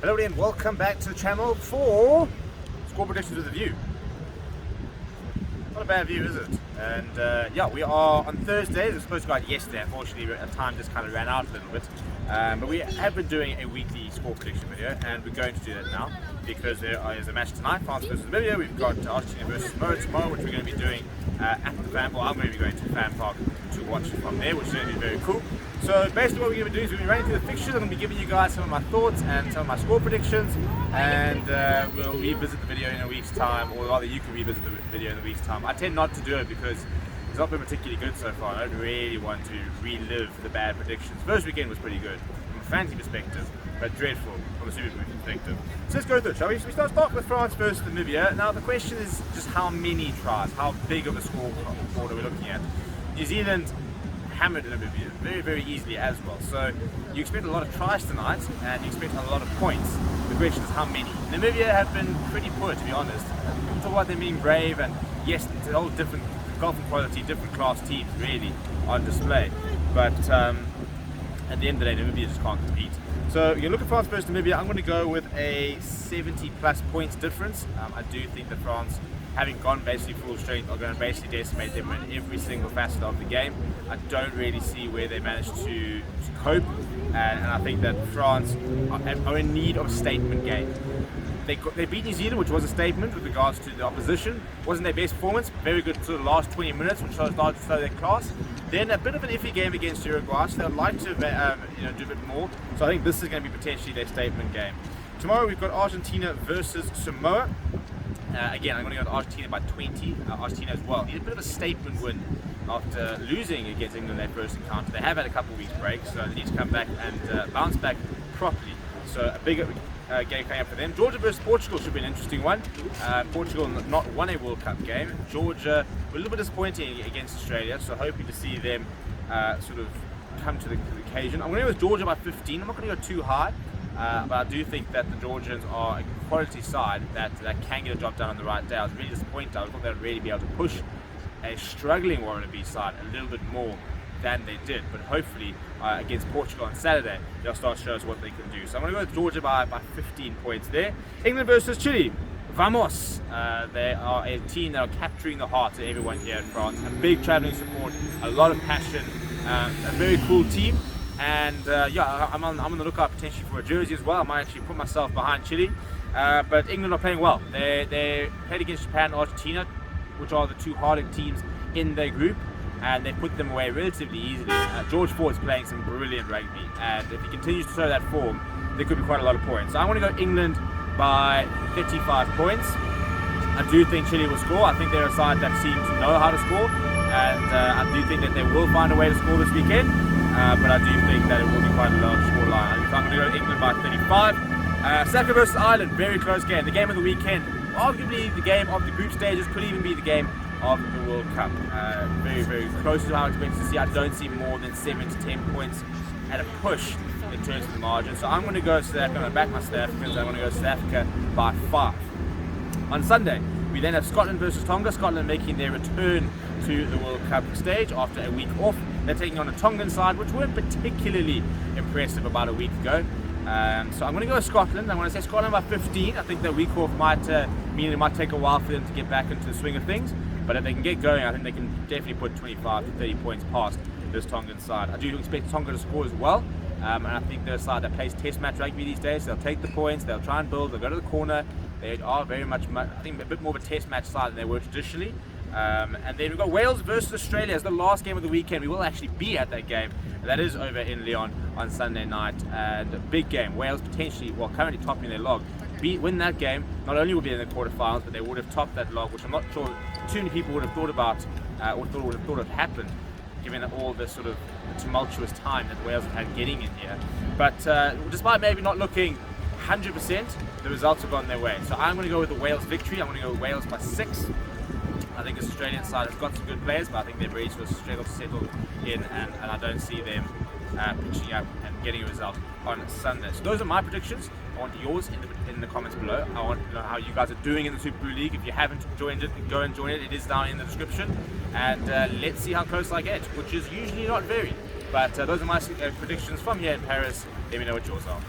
Hello and welcome back to the channel for Score Predictions with a View. Not a bad view, is it? And yeah, we are on Thursday. It was supposed to go out yesterday. Unfortunately, our time just kind of ran out a little bit. But we have been doing a weekly score prediction video, and we're going to do that now because there is a match tonight, France versus Namibia. We've got Argentina versus Samoa tomorrow, which we're going to be doing at the fan park. I'm going to be going to the fan park to watch it from there, which is going to be very cool. So basically what we're going to be doing is we're going to be running through the fixtures. I'm going to be giving you guys some of my thoughts and some of my score predictions, and we'll revisit the video in a week's time, or rather you can revisit the video in a week's time. I tend not to do it because it's not been particularly good so far. I don't really want to relive the bad predictions. First weekend was pretty good from a fantasy perspective, but dreadful from a Super Bowl perspective. So let's go through it, shall we? So we start with France versus Namibia. Now the question is just how many tries, how big of a scoreboard are we looking at? New Zealand hammered Namibia very, very easily as well. So you expect a lot of tries tonight, and you expect a lot of points. The question is how many. Namibia have been pretty poor, to be honest. People talk about them being brave, and yes, it's a whole different golfing quality, different class teams really on display. But at the end of the day, Namibia just can't compete. So you look at France versus Namibia. I'm going to go with a 70 plus points difference. I do think that France, having gone basically full strength, are going to basically decimate them in every single facet of the game. I don't really see where they managed to cope, and I think that France are in need of a statement game. They beat New Zealand, which was a statement with regards to the opposition. Wasn't their best performance, very good sort of last 20 minutes, which started to show their class. Then a bit of an iffy game against Uruguay, so they'd like to do a bit more. So I think this is going to be potentially their statement game. Tomorrow we've got Argentina versus Samoa. Again, I'm going to go to Argentina by 20. Argentina as well need a bit of a statement win after losing against England in their first encounter. They have had a couple of weeks break, so they need to come back and bounce back properly. So a bigger game coming up for them. Georgia versus Portugal should be an interesting one. Portugal not won a World Cup game. Georgia were a little bit disappointing against Australia, so hoping to see them sort of come to the occasion. I'm going to go with Georgia by 15. I'm not going to go too high. But I do think that the Georgians are a quality side that can get a job done on the right day. I was really disappointed. I thought they would really be able to push a struggling Wallaby side a little bit more than they did. But hopefully against Portugal on Saturday, they'll start to show us what they can do. So I'm going to go with Georgia by 15 points there. England versus Chile. Vamos! They are a team that are capturing the hearts of everyone here in France. A big travelling support, a lot of passion, a very cool team. And yeah, I'm on the lookout potentially for a jersey as well. I might actually put myself behind Chile. But England are playing well. They played against Japan and Argentina, which are the two hardest teams in their group, and they put them away relatively easily. George Ford's playing some brilliant rugby, and if he continues to show that form, there could be quite a lot of points. So I want to go England by 35 points. I do think Chile will score. I think they're a side that seems to know how to score, and I do think that they will find a way to score this weekend. But I do think that it will be quite a large scoreline. So I'm going to go England by 35. South Africa versus Ireland, very close game. The game of the weekend, arguably the game of the group stages, could even be the game of the World Cup. Very, very close to how I expect to see. I don't see more than 7 to 10 points at a push in terms of the margin. So I'm going to go South Africa. I'm going to back my South Africans. I'm going to go South Africa by 5. On Sunday, we then have Scotland versus Tonga. Scotland making their return to the World Cup stage after a week off. They're taking on a Tongan side, which weren't particularly impressive about a week ago. So I'm going to go with Scotland. I'm going to say Scotland by 15. I think their week off might mean it might take a while for them to get back into the swing of things. But if they can get going, I think they can definitely put 25 to 30 points past this Tongan side. I do expect Tonga to score as well. And I think they're a side that plays test match rugby these days. They'll take the points, they'll try and build, they'll go to the corner. They are very much, I think, a bit more of a test match side than they were traditionally. And then we've got Wales versus Australia as the last game of the weekend. We will actually be at that game. That is over in Lyon on Sunday night. And a big game. Wales potentially, well, currently topping their log. Win that game, not only will be in the quarterfinals, but they would have topped that log, which I'm not sure too many people would have thought about, or would have thought had happened, given all the sort of tumultuous time that Wales have had getting in here. But despite maybe not looking 100%, the results have gone their way. So I'm going to go with the Wales victory. I'm going to go with Wales by 6. I think this Australian side has got some good players, but I think they're ready to struggle to settle in, and I don't see them pitching up and getting a result on Sunday. So those are my predictions. I want yours in the comments below. I want to know how you guys are doing in the Super Bowl League. If you haven't joined it, go and join it. It is down in the description. And let's see how close I get, which is usually not very. But those are my predictions from here in Paris. Let me know what yours are.